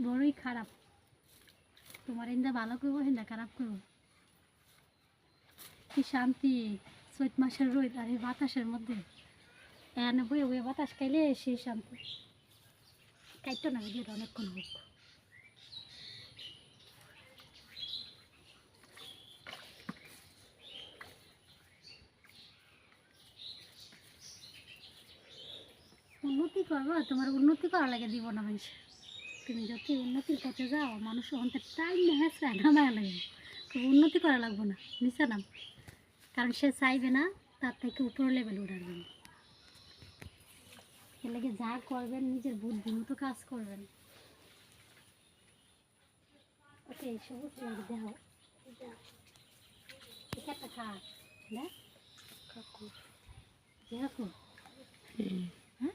বড়ই খারাপ। তোমার ইন্দা ভালো করবো, হিন্দা খারাপ করবো। কি শান্তি চৈত মাসের রোদ আর এই বাতাসের মধ্যে। এনে বয়ে বয়ে বাতাস খাইলে সেই শান্তি। কাইটো না ভিডিওটা অনেকক্ষণ হোক। উন্নতি করবো, তোমার উন্নতি করা লাগে দিব না মানুষ। তুমি যত উন্নতির পথে যাও মানুষ অন্তর টাইম না হ্যাঁ নামায় লাগে। তবে উন্নতি করা লাগবো না, নিচে নাম। কারণ সে চাইবে না তার থেকে উপর লেভেল উঠাবেন। এর লাগে যা করবেন নিজের বুদ্ধি মতো কাজ করবেন। ওকে সবুজ লাগে দেখো, এটা একটা খা দেখ যেরকম। হ্যাঁ